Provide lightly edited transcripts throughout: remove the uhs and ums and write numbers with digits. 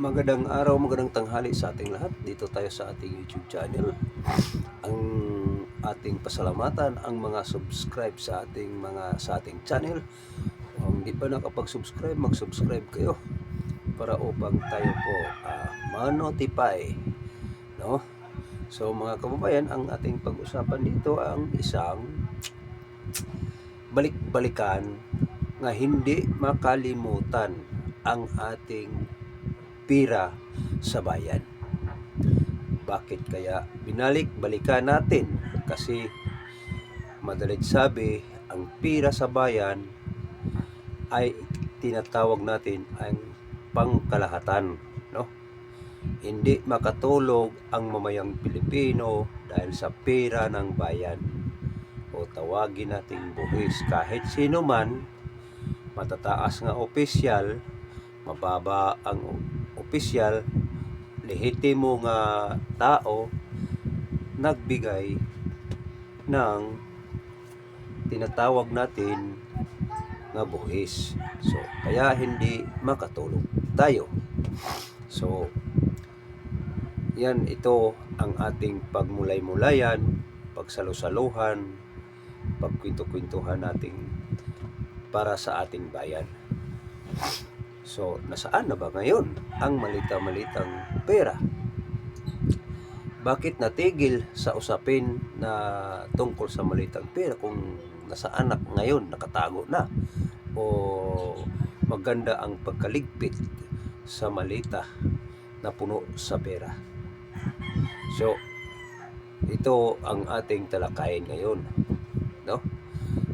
Magandang araw, magandang tanghali sa ating lahat. Dito tayo sa ating YouTube channel. Ang ating pasalamatan ang mga subscribe sa ating channel. Kung hindi pa nakapag-subscribe, mag-subscribe kayo para upang tayo po ma-notify, no? So mga kababayan, ang ating pag-usapan dito ang isang balik-balikan nga hindi makalimutan ang ating pira sa bayan. Bakit kaya binalik-balikan natin? Kasi madalit sabi, ang pira sa bayan ay tinatawag natin ang pangkalahatan, no? Hindi makatulog ang mamayang Pilipino dahil sa pira ng bayan. O tawagin nating buhis. Kahit sino man, matataas nga opisyal, mababa ang opisyal, lehitimo nga tao nagbigay ng tinatawag natin nga buhis. So kaya hindi makatulog tayo. So yan, ito ang ating pagmulay-mulayan, pagsalusaluhan, pagkwento-kwentuhan natin para sa ating bayan. So, nasaan na ba ngayon ang malita-malitang pera? Bakit natigil sa usapin na tungkol sa malitang pera kung nasaan na ngayon, nakatago na? O maganda ang pagkaligpit sa malita na puno sa pera? So, ito ang ating talakayin ngayon, no?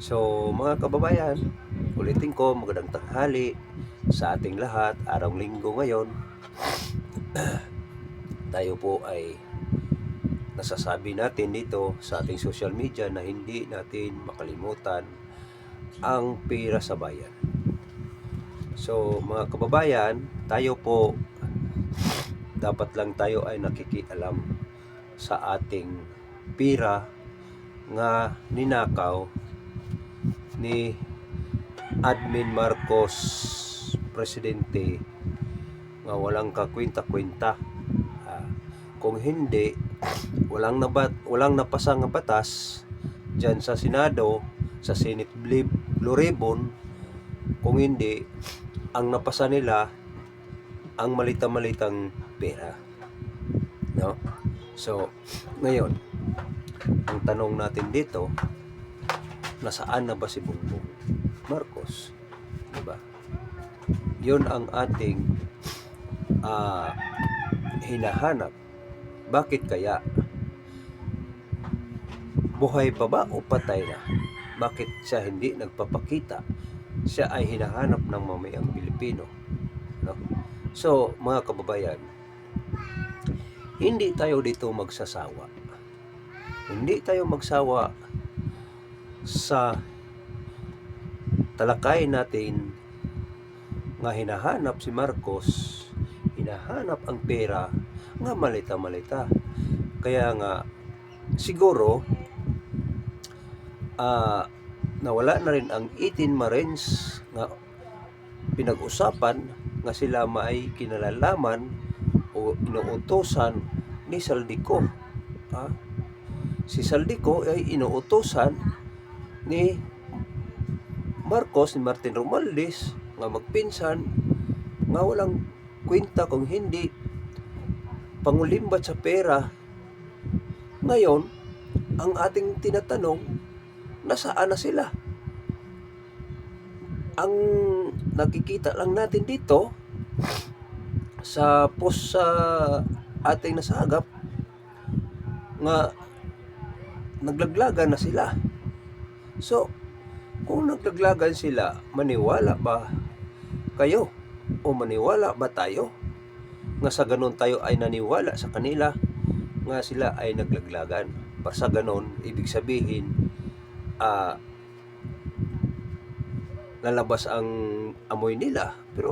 So, mga kababayan, ulitin ko, magandang tanghali sa ating lahat. Araw Linggo ngayon. Tayo po ay nasasabi natin dito sa ating social media na hindi natin makalimutan ang pira sa bayan. So mga kababayan, tayo po dapat lang tayo ay nakikialam sa ating pira nga ninakaw ni Admin Marcos, presidente, nga walang kakwenta-kwenta. Kung hindi, walang napasang batas dyan sa Senado, sa Senate Blue Ribbon. Kung hindi, ang napasa nila ang malita-malitang pera, no? So ngayon, ang tanong natin dito, nasaan na ba si Bongbong Marcos? Diba? Yun ang ating hinahanap. Bakit kaya? Buhay pa ba o patay na? Bakit siya hindi nagpapakita? Siya ay hinahanap ng mamayang Pilipino, no? So mga kababayan, hindi tayo dito magsasawa. Hindi tayo magsawa sa talakayin natin nga hinahanap si Marcos, hinahanap ang pera nga malita-malita. Kaya nga siguro nawala na rin ang 18 Marines nga pinag-usapan nga sila may kinalalaman o inuutosan ni Saldico. Si Saldico ay inuutosan ni Marcos, ni Martin Romualdez, nga magpinsan, nga walang kwenta kung hindi pangulimbat sa pera. Ngayon, ang ating tinatanong, nasaan na sila? Ang nakikita lang natin dito sa post sa ating nasagap nga naglaglagan na sila. So, kung naglaglagan sila, maniwala ba kayo o maniwala ba tayo nga sa ganun tayo ay naniwala sa kanila nga sila ay naglaglagan? Sa ganun, ibig sabihin lalabas ang amoy nila, pero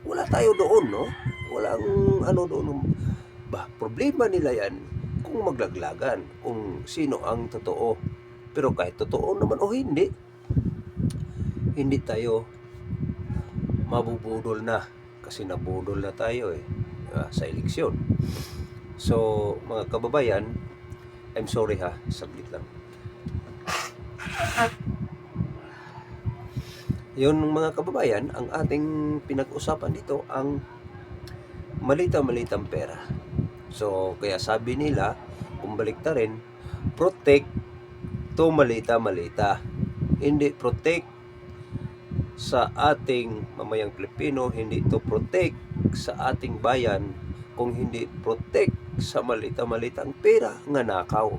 wala tayo doon, no? Walang doon ba, problema nila yan kung maglaglagan, kung sino ang totoo. Pero kahit totoo naman o hindi tayo mabubudol na kasi nabudol na tayo sa eleksyon. So mga kababayan, I'm sorry ha, saglit lang. Yun mga kababayan, ang ating pinag-usapan dito ang malita-malitang pera. So kaya sabi nila, kung baliktarin, protect to malita-malita. Hindi protect sa ating mamayang Pilipino, hindi to protect sa ating bayan, kung hindi protect sa malita-malitang pera nga nakaw.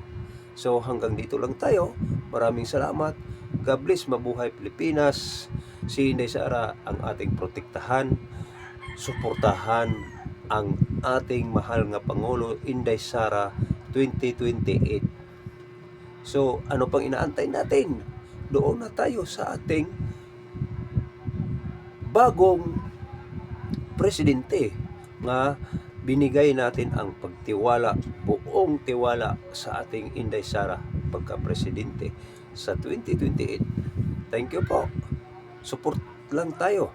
So hanggang dito lang tayo. Maraming salamat. God bless, mabuhay Pilipinas. Si Inday Sara ang ating protektahan, suportahan ang ating mahal nga Pangulo Inday Sara 2028. So ano pang inaantay natin? Doon na tayo sa ating bagong presidente nga binigay natin ang pagtiwala, buong tiwala sa ating Inday Sara pagka-presidente sa 2028. Thank you po. Support lang tayo.